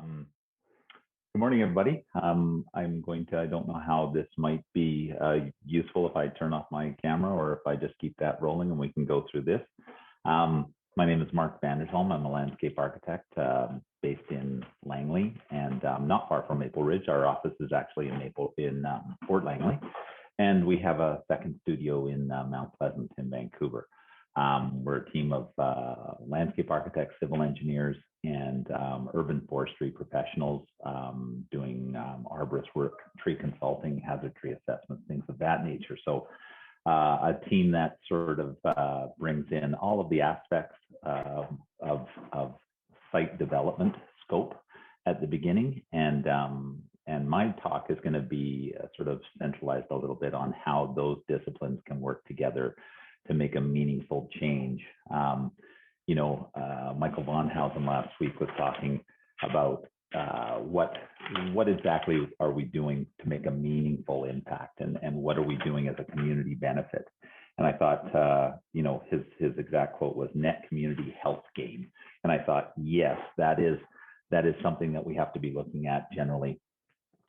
Good morning, everybody. I don't know how this might be useful if I turn off my camera or if I just keep that rolling and we can go through this. My name is Mark Zalm. I'm a landscape architect based in Langley and not far from Maple Ridge. Our office is actually in Fort Langley, and we have a second studio in Mount Pleasant in Vancouver. We're a team of landscape architects, civil engineers, and urban forestry professionals doing arborist work, tree consulting, hazard tree assessments, things of that nature. So a team that sort of brings in all of the aspects of site development scope at the beginning. And my talk is going to be sort of centralized a little bit on how those disciplines can work together to make a meaningful change. Michael Von Hausen last week was talking about what exactly are we doing to make a meaningful impact, and what are we doing as a community benefit. And I thought, his exact quote was net community health gain. And I thought, yes, that is something that we have to be looking at generally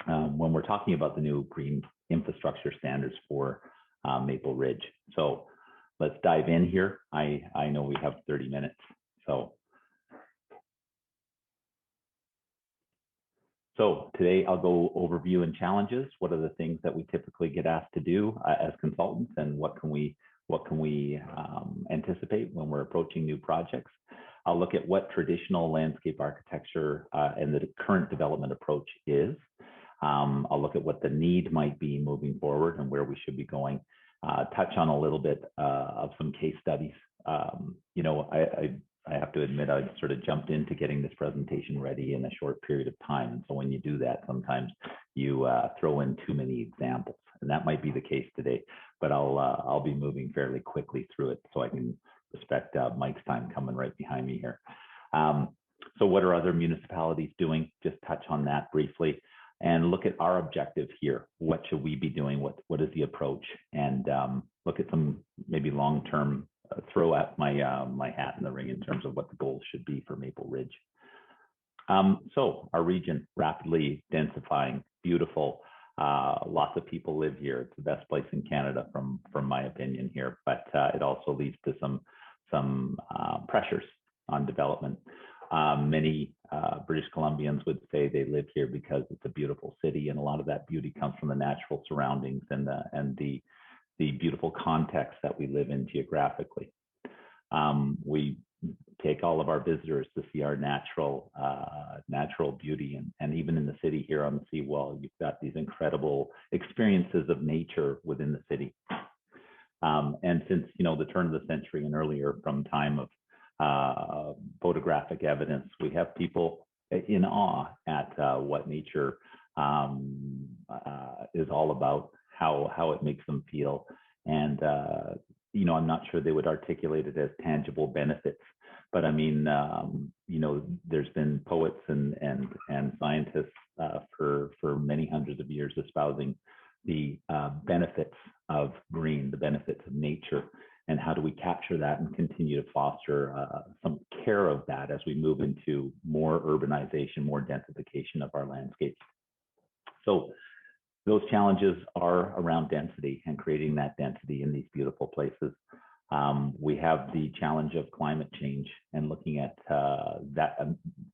when we're talking about the new green infrastructure standards for Maple Ridge. So let's dive in here. I know we have 30 minutes. So today I'll go overview and challenges. What are the things that we typically get asked to do as consultants, and what can we anticipate when we're approaching new projects? I'll look at what traditional landscape architecture and the current development approach is. I'll look at what the need might be moving forward and where we should be going. Touch on a little bit of some case studies. I have to admit, I sort of jumped into getting this presentation ready in a short period of time. And so when you do that, sometimes you throw in too many examples, and that might be the case today. But I'll be moving fairly quickly through it so I can respect Mike's time coming right behind me here. So what are other municipalities doing? Just touch on that briefly and look at our objective here. What should we be doing? What is the approach? And look at some maybe long-term, throw at my hat in the ring in terms of what the goals should be for Maple Ridge. So our region, rapidly densifying, beautiful. Lots of people live here. It's the best place in Canada from my opinion here, but it also leads to some pressures on development. Many British Columbians would say they live here because it's a beautiful city, and a lot of that beauty comes from the natural surroundings and the beautiful context that we live in geographically. We take all of our visitors to see our natural beauty, and even in the city here on the seawall, you've got these incredible experiences of nature within the city. And since the turn of the century and earlier, from time of photographic evidence, we have people in awe at what nature is all about, how it makes them feel. And I'm not sure they would articulate it as tangible benefits, but I mean, there's been poets and scientists for many hundreds of years espousing the benefits of green, the benefits of nature, and how do we capture that and continue to foster some care of that as we move into more urbanization, more densification of our landscapes. So those challenges are around density and creating that density in these beautiful places. We have the challenge of climate change and looking at that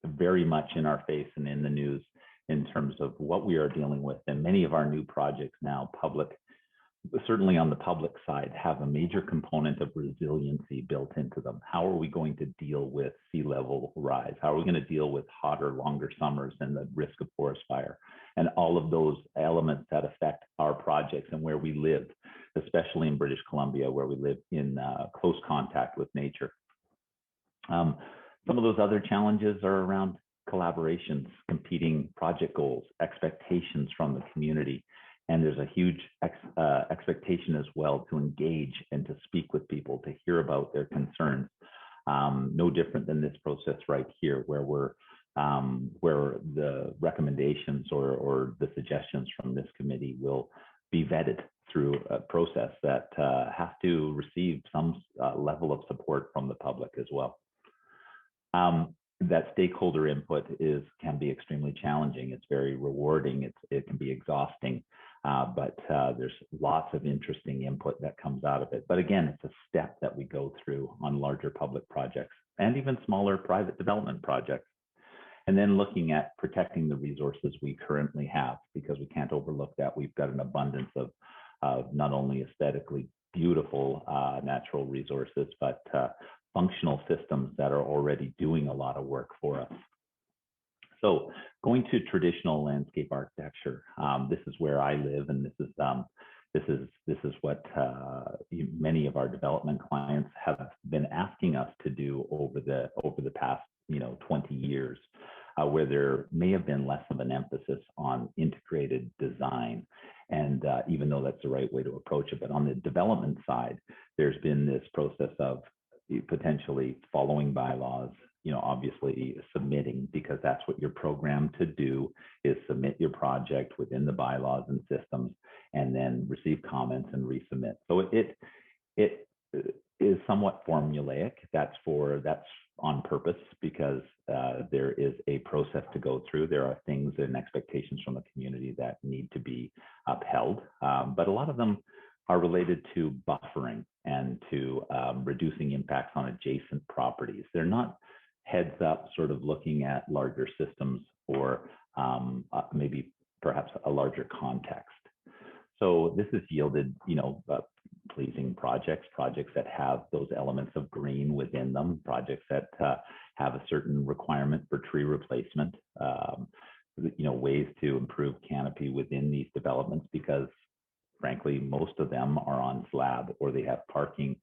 very much in our face and in the news in terms of what we are dealing with. And many of our new projects now, certainly on the public side, have a major component of resiliency built into them. How are we going to deal with sea level rise? How are we going to deal with hotter, longer summers and the risk of forest fire? And all of those elements that affect our projects and where we live, especially in British Columbia, where we live in close contact with nature. Some of those other challenges are around collaborations, competing project goals, expectations from the community. And there's a huge expectation as well to engage and to speak with people, to hear about their concerns. No different than this process right here, where the recommendations or the suggestions from this committee will be vetted through a process that has to receive some level of support from the public as well. that stakeholder input can be extremely challenging. It's very rewarding. It can be exhausting, but there's lots of interesting input that comes out of it. But again, it's a step that we go through on larger public projects and even smaller private development projects. And then looking at protecting the resources we currently have, because we can't overlook that we've got an abundance of not only aesthetically beautiful natural resources, but functional systems that are already doing a lot of work for us. So going to traditional landscape architecture, this is where I live, and this is what many of our development clients have been asking us to do over the past 20 years, where there may have been less of an emphasis on integrated design. And even though that's the right way to approach it, but on the development side, there's been this process of potentially following bylaws, obviously submitting, because that's what you're programmed to do, is submit your project within the bylaws and systems, and then receive comments and resubmit. So it is somewhat formulaic. That's on purpose, because there is a process to go through. There are things and expectations from the community that need to be upheld, but a lot of them are related to buffering and to reducing impacts on adjacent properties. They're not heads up sort of looking at larger systems or maybe perhaps a larger context. So this has yielded, pleasing projects that have those elements of green within them, projects that have a certain requirement for tree replacement, ways to improve canopy within these developments, because frankly, most of them are on slab, or they have parking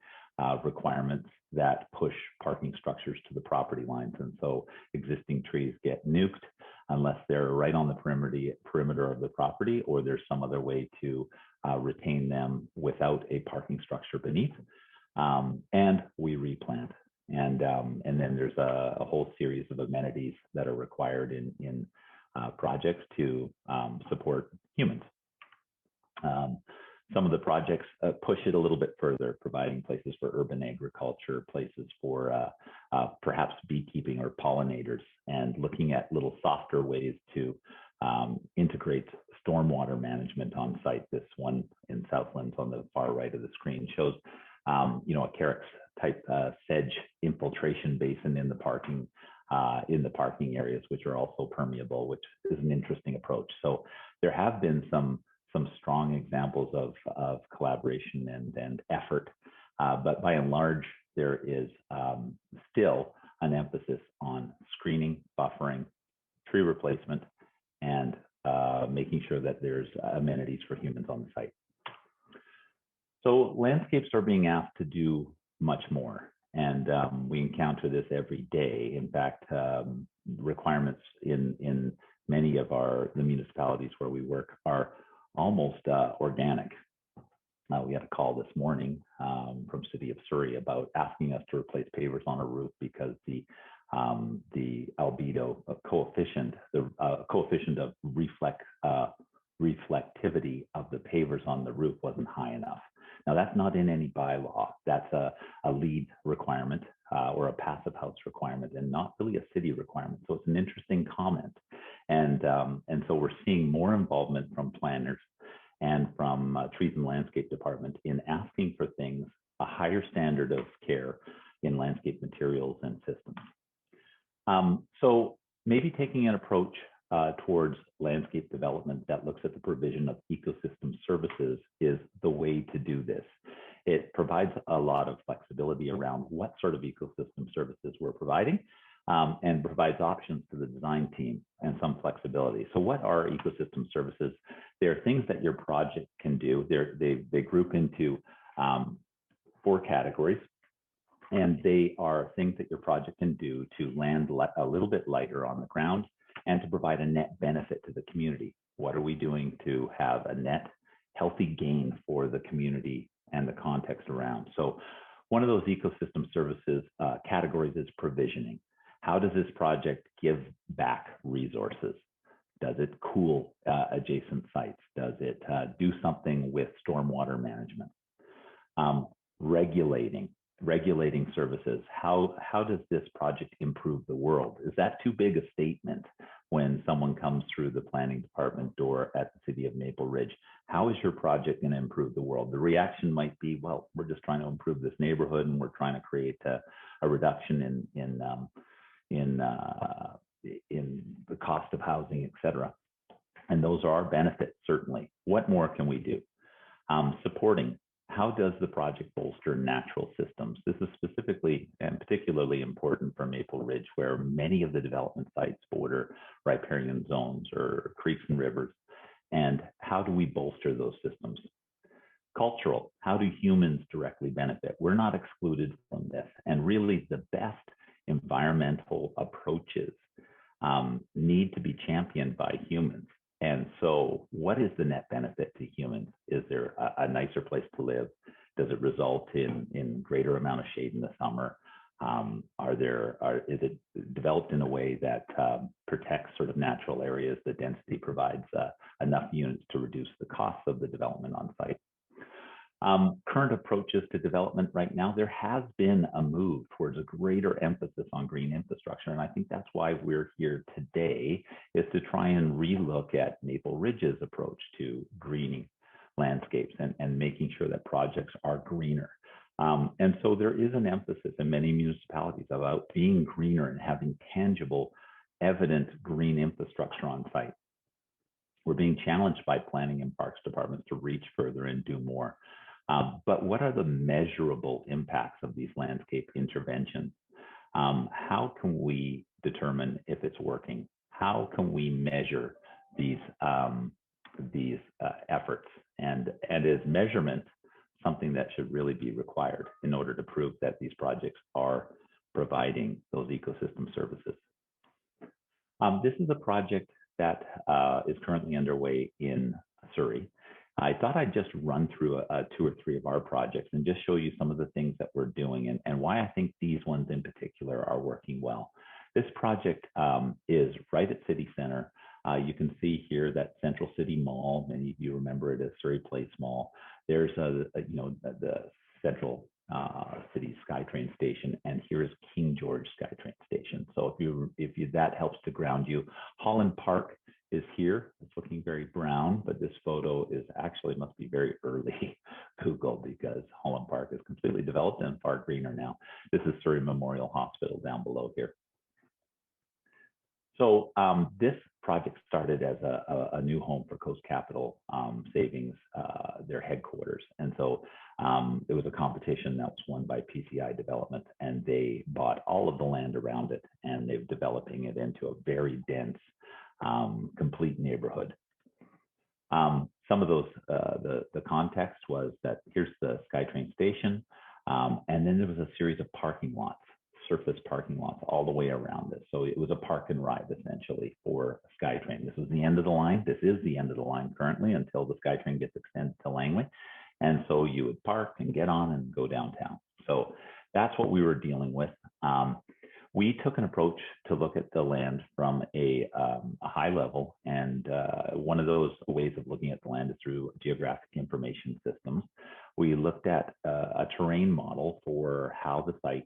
requirements that push parking structures to the property lines. And so existing trees get nuked unless they're right on the perimeter of the property, or there's some other way to retain them without a parking structure beneath. And we replant. And then there's a whole series of amenities that are required in projects to support humans. Some of the projects push it a little bit further, providing places for urban agriculture, places for perhaps beekeeping or pollinators, and looking at little softer ways to integrate stormwater management on site. This one in Southlands on the far right of the screen shows, a carex type sedge infiltration basin in the parking areas, which are also permeable, which is an interesting approach. So there have been some strong examples of collaboration and effort, but by and large, there is still an emphasis on screening, buffering, tree replacement, and making sure that there's amenities for humans on the site. So landscapes are being asked to do much more, and we encounter this every day. In fact, requirements in many of the municipalities where we work are almost organic. We had a call this morning from City of Surrey about asking us to replace pavers on a roof because the albedo coefficient, the coefficient of reflectivity of the pavers on the roof wasn't high enough. Now that's not in any bylaw. That's a LEED requirement or a passive house requirement, and not really a city requirement. So it's an interesting comment. And so we're seeing more involvement from planners and from trees and landscape department in asking for things, a higher standard of care in landscape materials and systems. So maybe taking an approach towards landscape development that looks at the provision of ecosystem services is the way to do this. It provides a lot of flexibility around what sort of ecosystem services we're providing, and provides options to the design team and some flexibility. So what are ecosystem services? They're things that your project can do. They group into 4 categories, and they are things that your project can do to land a little bit lighter on the ground and to provide a net benefit to the community. What are we doing to have a net healthy gain for the community and the context around? So one of those ecosystem services categories is provisioning. How does this project give back resources? Does it cool adjacent sites? Does it do something with stormwater management? Regulating. regulating services. How does this project improve the world? Is that too big a statement when someone comes through the planning department door at the city of Maple Ridge? How is your project going to improve the world? The reaction might be, well, we're just trying to improve this neighborhood and we're trying to create a reduction in the cost of housing, et cetera. And those are benefits, certainly. What more can we do? Supporting. How does the project bolster natural systems? This is specifically and particularly important for Maple Ridge, where many of the development sites border riparian zones or creeks and rivers. And how do we bolster those systems? Cultural. How do humans directly benefit? We're not excluded from this. And really, the best environmental approaches need to be championed by humans. And so what is the net benefit to humans? Is there a nicer place to live? Does it result in greater amount of shade in the summer? Is it developed in a way that protects sort of natural areas? The density provides enough units to reduce the costs of the development on site. Current approaches to development right now, there has been a move towards a greater emphasis on green infrastructure. And I think that's why we're here today, is to try and relook at Maple Ridge's approach to greening landscapes and making sure that projects are greener. And so there is an emphasis in many municipalities about being greener and having tangible, evident green infrastructure on site. We're being challenged by planning and parks departments to reach further and do more. But what are the measurable impacts of these landscape interventions? How can we determine if it's working? How can we measure these efforts? And is measurement something that should really be required in order to prove that these projects are providing those ecosystem services? This is a project that is currently underway in Surrey. I thought I'd just run through 2 or 3 of our projects and just show you some of the things that we're doing and why I think these ones in particular are working well. This project is right at City Center. You can see here that Central City Mall, many of you remember it as Surrey Place Mall. There's the Central City SkyTrain station, and here is King George SkyTrain station. So if that helps to ground you, Holland Park is here. It's looking very brown, but this photo is actually must be very early Google, because Holland Park is completely developed and far greener now. This is Surrey Memorial Hospital down below here. So this project started as a new home for Coast Capital Savings, their headquarters. And so it was a competition that was won by PCI Development, and they bought all of the land around it, and they're developing it into a very dense, complete neighborhood. Some of those, the context was that here's the SkyTrain station, and then there was a series of parking lots, surface parking lots all the way around this. So it was a park and ride essentially for SkyTrain. This was the end of the line. This is the end of the line currently until the SkyTrain gets extended to Langley. And so you would park and get on and go downtown. So that's what we were dealing with. We took an approach to look at the land from a high level, and one of those ways of looking at the land is through geographic information systems. We looked at a terrain model for how the site,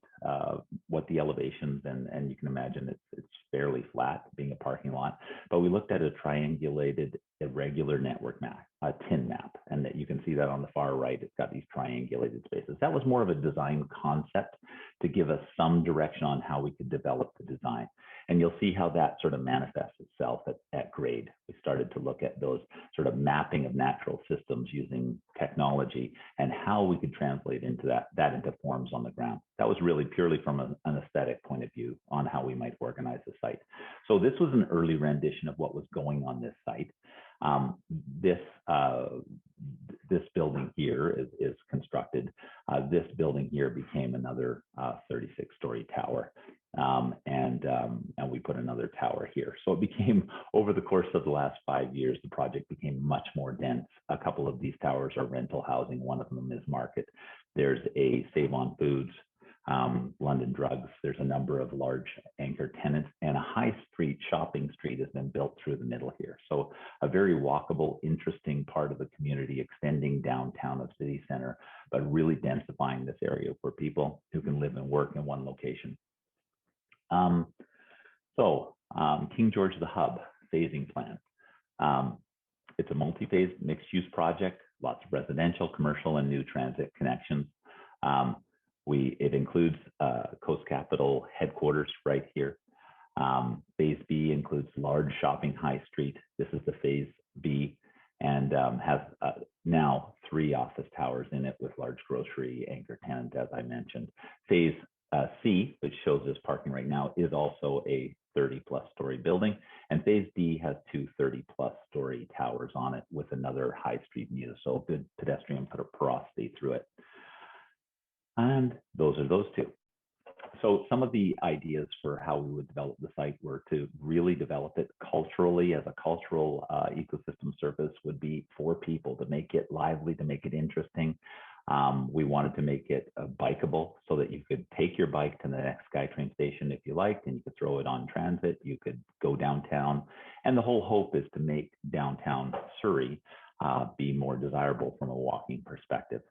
what the elevations, and you can imagine it's fairly flat, being a parking lot, but we looked at a triangulated irregular network map, a TIN map, and that you can see that on the far right, it's got these triangulated spaces. That was more of a design concept to give us some direction on how we could develop the design. And you'll see how that sort of manifests itself at grade. We started to look at those sort of mapping of natural systems using technology and how we could translate into that into forms on the ground. That was really purely from an aesthetic point of view on how we might organize the site. So this was an early rendition of what was going on this site. This building here is constructed. This building here became another 36-story tower, and we put another tower here. So it became, over the course of the last 5 years, the project became much more dense. A couple of these towers are rental housing. One of them is market. There's a Save on Foods London Drugs. There's a number of large anchor tenants, and a high street shopping street has been built through the middle here. So a very walkable, interesting part of the community, extending downtown of city center, but really densifying this area for people who can live and work in one location. King George the Hub phasing plan. It's a multi-phase mixed-use project, lots of residential, commercial, and new transit connections. It includes Coast Capital headquarters right here. Phase B includes large shopping high street. This is the Phase B, and has now 3 office towers in it with large grocery anchor tenant, as I mentioned. Phase C, which shows us parking right now, is also a 30-plus story building, and Phase D has 2 30-plus story towers on it with another high street view, so good pedestrian porosity through it. And those are those 2. So some of the ideas for how we would develop the site were to really develop it culturally as a cultural ecosystem service would be for people, to make it lively, to make it interesting. We wanted to make it bikeable so that you could take your bike to the next SkyTrain station if you liked, and you could throw it on transit. You could go downtown. And the whole hope is to make downtown Surrey be more desirable from a walking perspective.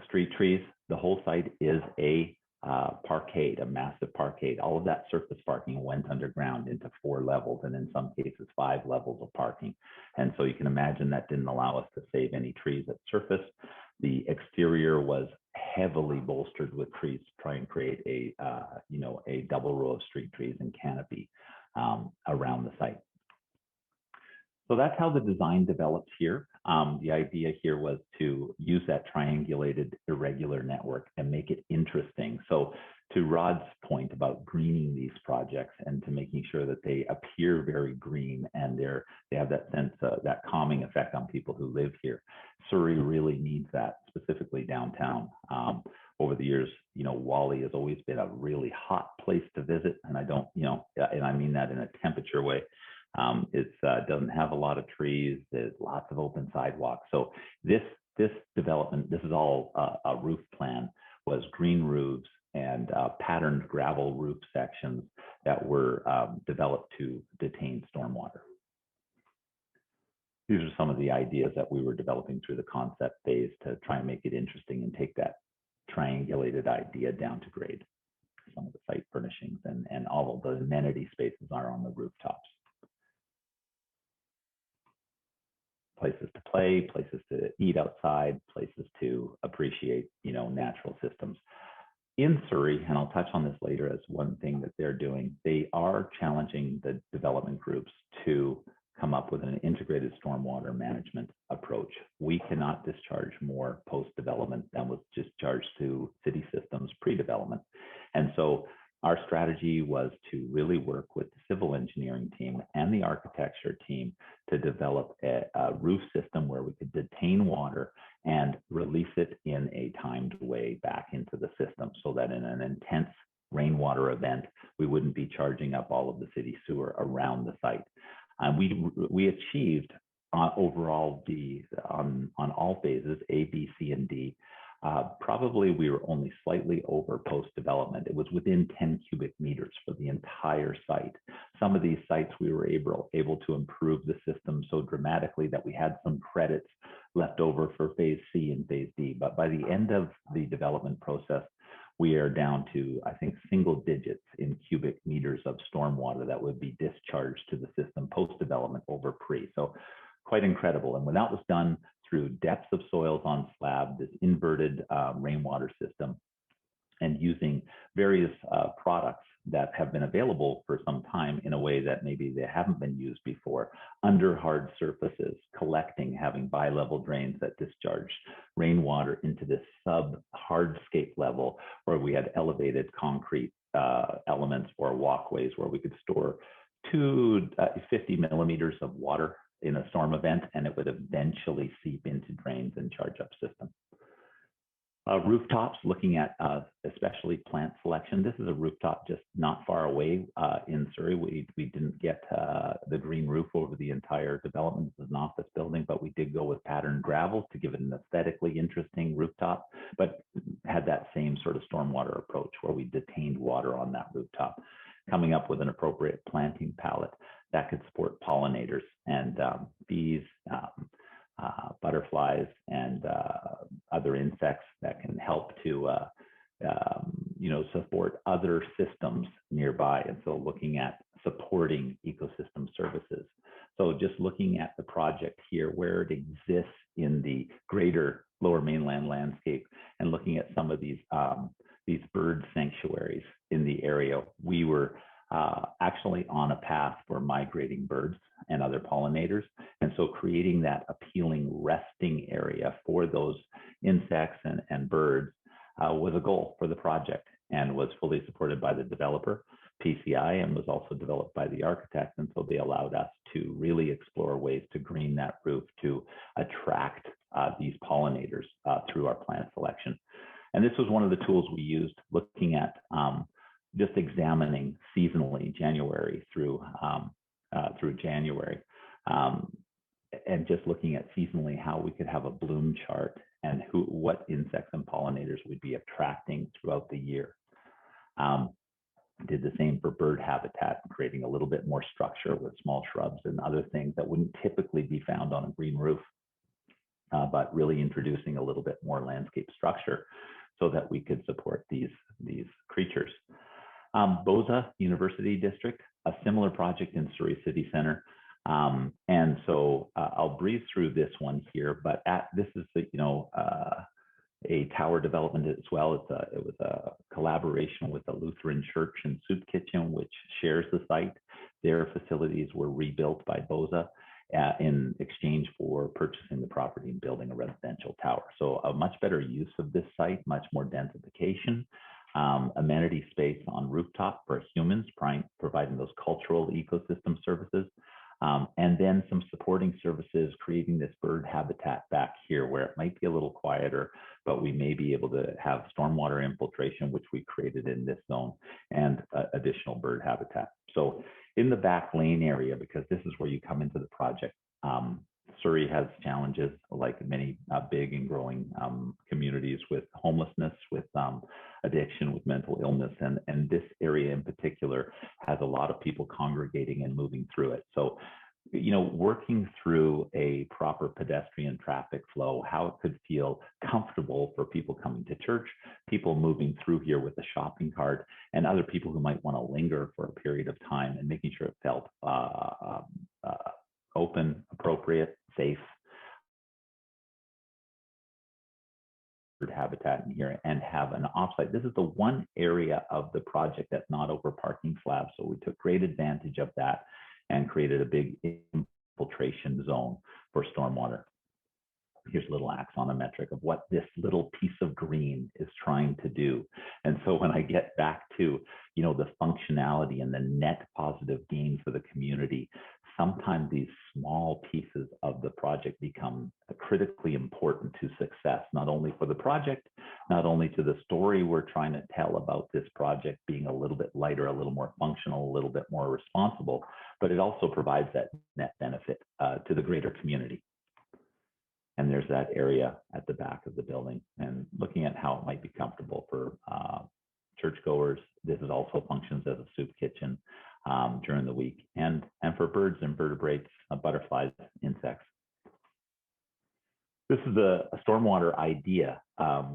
Street trees, the whole site is a parkade, a massive parkade. All of that surface parking went underground into 4 levels, and in some cases 5 levels of parking. And so you can imagine that didn't allow us to save any trees at surface. The exterior was heavily bolstered with trees to try and create a double row of street trees and canopy around the site. So that's how the design developed here. The idea here was to use that triangulated irregular network and make it interesting. So to Rod's point about greening these projects and to making sure that they appear very green and they have that sense, that calming effect on people who live here. Surrey really needs that, specifically downtown. Over the years, Whalley has always been a really hot place to visit, and I don't, and I mean that in a temperature way. It doesn't have a lot of trees. There's lots of open sidewalks. So this development, this is all a roof plan, was green roofs and patterned gravel roof sections that were developed to detain stormwater. These are some of the ideas that we were developing through the concept phase to try and make it interesting and take that triangulated idea down to grade. Some of the site furnishings and all of the amenity spaces are on the rooftops. Places to play, places to eat outside, places to appreciate, natural systems. In Surrey, and I'll touch on this later as one thing that they're doing, they are challenging the development groups to come up with an integrated stormwater management approach. We cannot discharge more post-development than was discharged to city systems pre-development. And so our strategy was to really work with the civil engineering team and the architecture team to develop a roof system where we could detain water and release it in a timed way back into the system, so that in an intense rainwater event, we wouldn't be charging up all of the city sewer around the site. We achieved overall on all phases, A, B, C, and D. Probably we were only slightly over post-development. It was within 10 cubic meters for the entire site. Some of these sites we were able to improve the system so dramatically that we had some credits left over for phase C and phase D. But by the end of the development process, we are down to, I think, single digits in cubic meters of stormwater that would be discharged to the system post-development over pre. So quite incredible. And when that was done through depths of soils on slab, this inverted rainwater system, and using various products that have been available for some time in a way that maybe they haven't been used before, under hard surfaces, collecting, having bi-level drains that discharge rainwater into this sub-hardscape level where we had elevated concrete elements or walkways where we could store 50 millimeters of water in a storm event, and it would eventually seep into drains and charge up system. Rooftops, looking at especially plant selection. This is a rooftop just not far away in Surrey. We didn't get the green roof over the entire development. This is an office building, but we did go with patterned gravel to give it an aesthetically interesting rooftop, but had that same sort of stormwater approach where we detained water on that rooftop, coming up with an appropriate planting palette that could support pollinators and bees, butterflies, and other insects that can help to support other systems nearby. And so looking at supporting ecosystem services. So just looking at the project here, where it exists in the greater Lower Mainland landscape, and looking at some of these bird sanctuaries in the area, we were actually on a path for migrating birds and other pollinators. And so creating that appealing resting area for those insects and birds was a goal for the project, and was fully supported by the developer, PCI, and was also developed by the architect. And so they allowed us to really explore ways to green that roof to attract these pollinators through our plant selection. And this was one of the tools we used, looking at just examining seasonally January through January, and just looking at seasonally how we could have a bloom chart and what insects and pollinators we'd be attracting throughout the year. Did the same for bird habitat, creating a little bit more structure with small shrubs and other things that wouldn't typically be found on a green roof, but really introducing a little bit more landscape structure so that we could support these creatures. BOZA University District, a similar project in Surrey City Centre. And so I'll breeze through this one here, but this is a tower development as well. It was a collaboration with the Lutheran Church and Soup Kitchen, which shares the site. Their facilities were rebuilt by BOZA in exchange for purchasing the property and building a residential tower. So a much better use of this site, much more densification, amenity space on rooftop for humans, providing those cultural ecosystem services, and then some supporting services, creating this bird habitat back here where it might be a little quieter, but we may be able to have stormwater infiltration, which we created in this zone, and additional bird habitat. So in the back lane area, because this is where you come into the project, Surrey has challenges like many big and growing communities with homelessness, with addiction, with mental illness, and this area in particular has a lot of people congregating and moving through it. So, working through a proper pedestrian traffic flow, how it could feel comfortable for people coming to church, people moving through here with a shopping cart, and other people who might want to linger for a period of time, and making sure it felt open, appropriate, safe habitat in here, and have an offsite. This is the one area of the project that's not over parking slabs, so we took great advantage of that and created a big infiltration zone for stormwater. Here's a little axonometric of what this little piece of green is trying to do. And so when I get back to, the functionality and the net positive gain for the community, sometimes these small pieces of the project become critically important to success, not only for the project, not only to the story we're trying to tell about this project being a little bit lighter, a little more functional, a little bit more responsible, but it also provides that net benefit to the greater community. And there's that area at the back of the building, and looking at how it might be comfortable for churchgoers. This is also functions as a soup kitchen during the week, and for birds, invertebrates, butterflies, insects. This is a stormwater idea.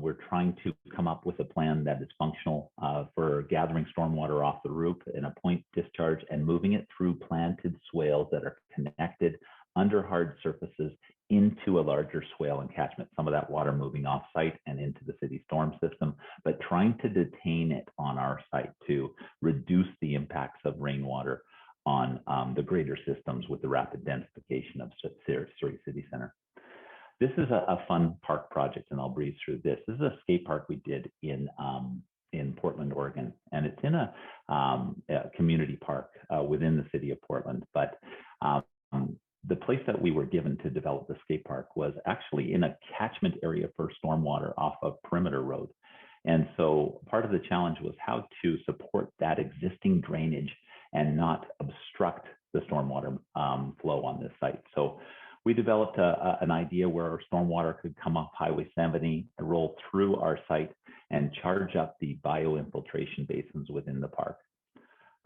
We're trying to come up with a plan that is functional for gathering stormwater off the roof in a point discharge and moving it through planted swales that are connected under hard surfaces into a larger swale and catchment, some of that water moving off site and into the city storm system, but trying to detain it on our site to reduce the impacts of rainwater on the greater systems with the rapid densification of Surrey City Centre. This is a fun park project, and I'll breeze through this. This is a skate park we did in Portland, Oregon, and it's in a community park within the city of Portland, but the place that we were given to develop the skate park was actually in a catchment area for stormwater off of Perimeter Road. And so part of the challenge was how to support that existing drainage and not obstruct the stormwater flow on this site. So we developed an idea where our stormwater could come off Highway 70, roll through our site, and charge up the bioinfiltration basins within the park.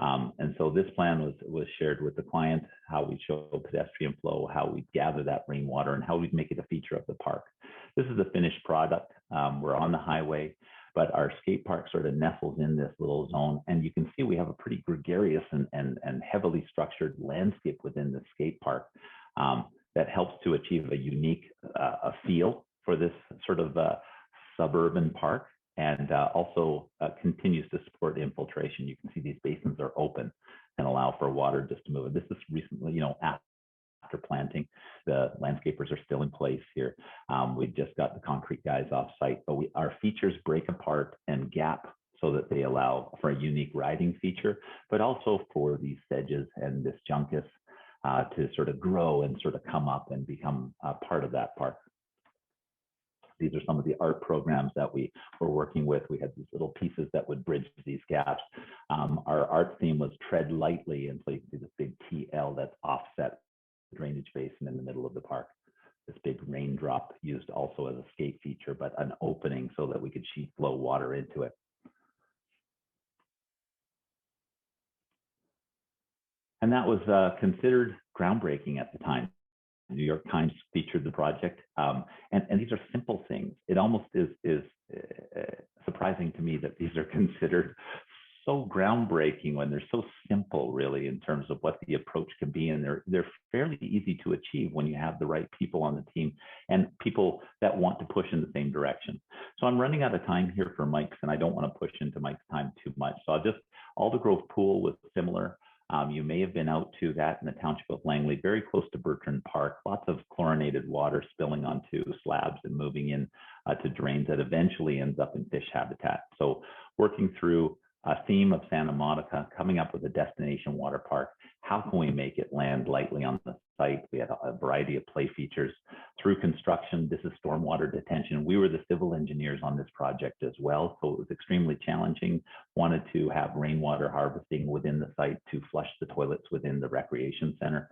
And so this plan was shared with the client, how we show pedestrian flow, how we gather that rainwater, and how we'd make it a feature of the park. This is a finished product. We're on the highway, but our skate park sort of nestles in this little zone. And you can see we have a pretty gregarious and heavily structured landscape within the skate park that helps to achieve a unique feel for this sort of suburban park, and also continues to support infiltration. You can see these basins are open and allow for water just to move. This is recently, after planting, the landscapers are still in place here. We just got the concrete guys off site, but our features break apart and gap so that they allow for a unique riding feature, but also for these sedges and this juncus to sort of grow and sort of come up and become a part of that park. These are some of the art programs that we were working with. We had these little pieces that would bridge these gaps. Our art theme was tread lightly, and so you can see this big TL that's offset the drainage basin in the middle of the park. This big raindrop used also as a skate feature, but an opening so that we could sheet flow water into it. And that was considered groundbreaking at the time. The New York Times featured the project. And these are simple things. It almost is surprising to me that these are considered so groundbreaking when they're so simple, really, in terms of what the approach can be. And they're fairly easy to achieve when you have the right people on the team and people that want to push in the same direction. So I'm running out of time here for Mike's, and I don't want to push into Mike's time too much. So Aldergrove Pool was similar. You may have been out to that in the township of Langley, very close to Bertrand Park, lots of chlorinated water spilling onto slabs and moving in to drains that eventually ends up in fish habitat. So working through a theme of Santa Monica, coming up with a destination water park, how can we make it land lightly on the site? We had a variety of play features. Through construction, this is stormwater detention. We were the civil engineers on this project as well, so it was extremely challenging. Wanted to have rainwater harvesting within the site to flush the toilets within the recreation center.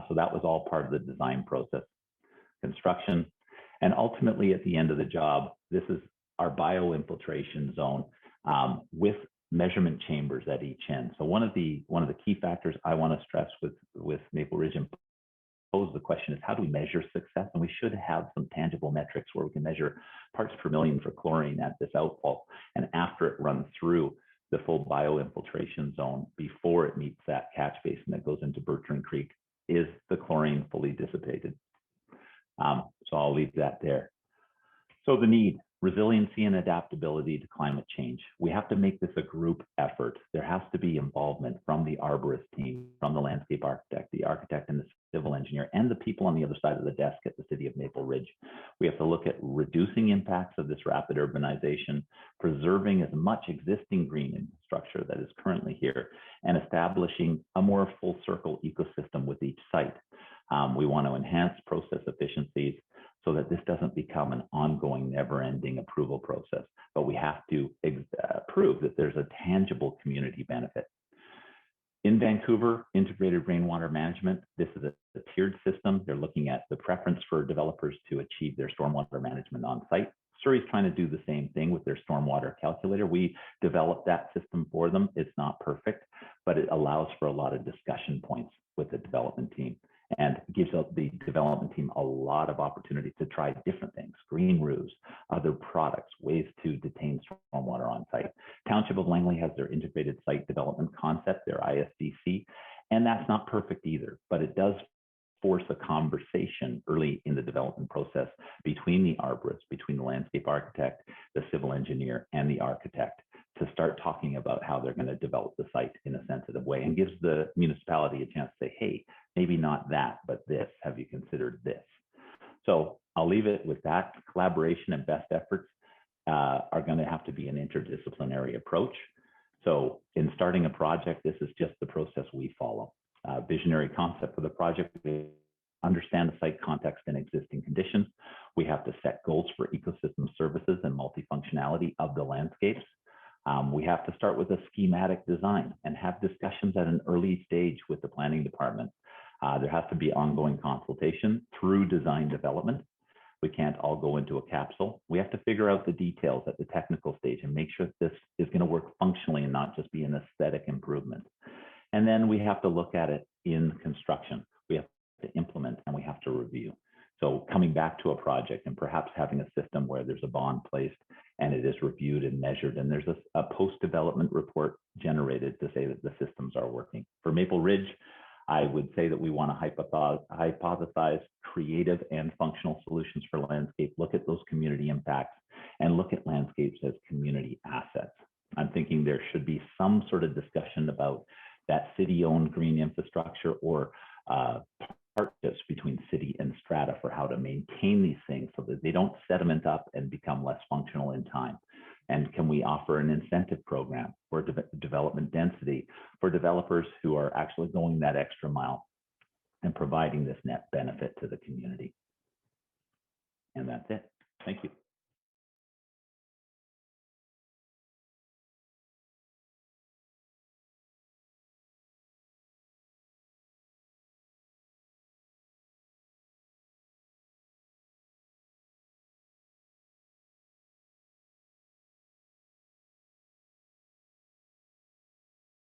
So that was all part of the design process. Construction, and ultimately at the end of the job, this is our bioinfiltration zone with measurement chambers at each end. So one of the key factors I want to stress with Maple Ridge and pose the question is, how do we measure success? And we should have some tangible metrics where we can measure parts per million for chlorine at this outfall, and after it runs through the full bioinfiltration zone before it meets that catch basin that goes into Bertrand Creek, is the chlorine fully dissipated? So I'll leave that there. So the need, resiliency and adaptability to climate change. We have to make this a group effort. There has to be involvement from the arborist team, from the landscape architect, the architect and the civil engineer, and the people on the other side of the desk at the city of Maple Ridge. We have to look at reducing impacts of this rapid urbanization, preserving as much existing green infrastructure that is currently here, and establishing a more full circle ecosystem with each site. We want to enhance process efficiencies so that this doesn't become an ongoing, never-ending approval process, but we have to prove that there's a tangible community benefit. In Vancouver, integrated rainwater management, this is a tiered system. They're looking at the preference for developers to achieve their stormwater management on site. Surrey's trying to do the same thing with their stormwater calculator. We developed that system for them. It's not perfect, but it allows for a lot of discussion points with the development team, and gives the development team a lot of opportunity to try different things, green roofs, other products, ways to detain stormwater on site. Township of Langley has their integrated site development concept, their ISDC, and that's not perfect either, but it does force a conversation early in the development process between the arborist, between the landscape architect, the civil engineer, and the architect, to start talking about how they're going to develop the site in a sensitive way, and gives the municipality a chance to say, hey, maybe not that, but this, have you considered this? So I'll leave it with that. Collaboration and best efforts are going to have to be an interdisciplinary approach. So in starting a project, this is just the process we follow. Visionary concept for the project, we understand the site context and existing conditions. We have to set goals for ecosystem services and multifunctionality of the landscapes. We have to start with a schematic design and have discussions at an early stage with the planning department. There has to be ongoing consultation through design development. We can't all go into a capsule. We have to figure out the details at the technical stage and make sure that this is going to work functionally and not just be an aesthetic improvement. And then we have to look at it in construction. We have to implement and we have to review. So coming back to a project and perhaps having a system where there's a bond placed and it is reviewed and measured, and there's a post-development report generated to say that the systems are working. For Maple Ridge, I would say that we want to hypothesize creative and functional solutions for landscape, look at those community impacts, and look at landscapes as community assets. I'm thinking there should be some sort of discussion about that city-owned green infrastructure or partnerships between city and strata for how to maintain these things so that they don't sediment up and become less functional in time. And can we offer an incentive program for development density for developers who are actually going that extra mile and providing this net benefit to the community? And that's it. Thank you.